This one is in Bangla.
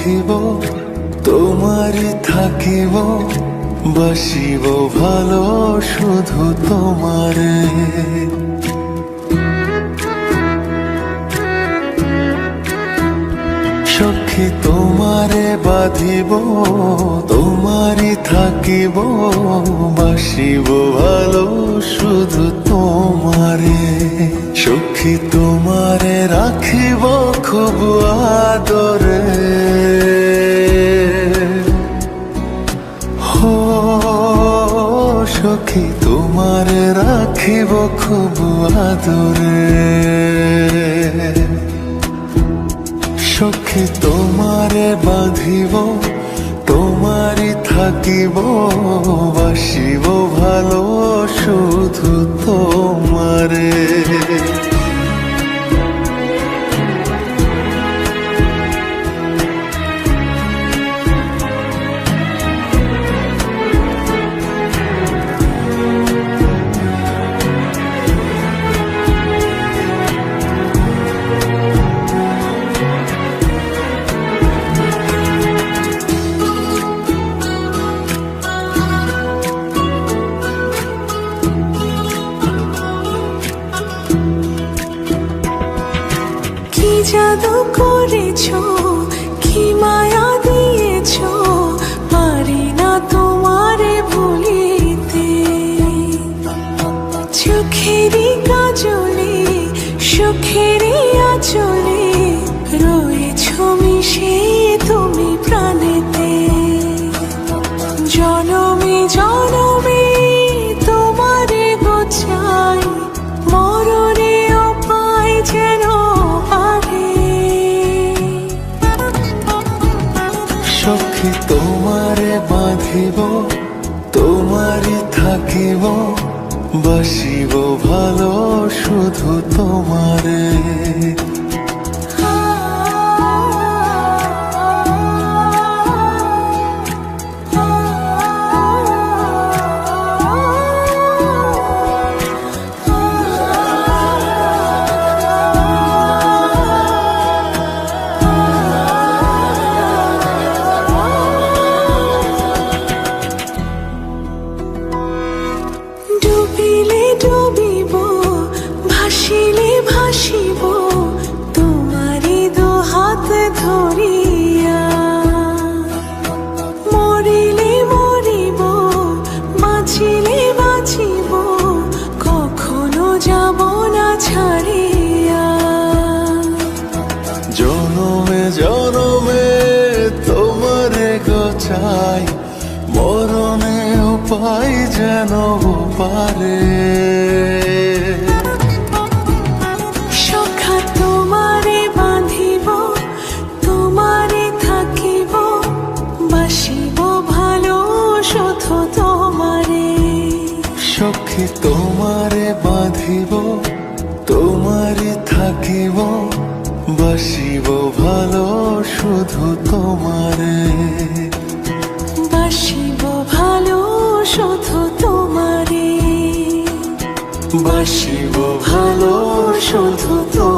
বাঁধিব তোমারই থাকিব বাসিব ভালো শুধু তোমারে সখী তোমারে বাঁধিব তোমারই থাকিব বাসিব ভালো শুধু তোমারে সখী তোমারে রাখিব খুব আদরে হো সখী তোমারে রাখিব খুব আদরে সখী তোমারে বাঁধিব তোমারই থাকিব বাসিব ভালো শুধু তোমারে জাদু করেছো কি মায়া দিয়েছো পারি না তোমারে ভুলিতে চোখেরই কাজলে সুখেরই আঁচলে রয়েছো মিশে তুমি প্রাণেতে জনমে জনমে তোমারে গোছাই মরণেও পাই যেন সখী তোমারে বাঁধিব তোমারই থাকিব বাসিব ভালো শুধু তোমারে ডুবিলে ডুবিব ভাসিলে ভাসিব তোমারই দু হাত ধরিয়া মরিলে মরিব বাঁচিলে বাঁচিব কখনো যাব না ছাড়িয়া জনমে জনমে তোমারে গোছাই মরণেও পাই যেন পারে সখা তোমারে বাঁধিব তোমারে থাকিব বাসিব ভালো শুধু তোমারে সখী তোমারে বাঁধিব তোমারই থাকিব বাসিব ভালো শুধু তোমারে বাসিব ভালো শুধু তোমারে বাসিব ভালো শুধু তোমারে।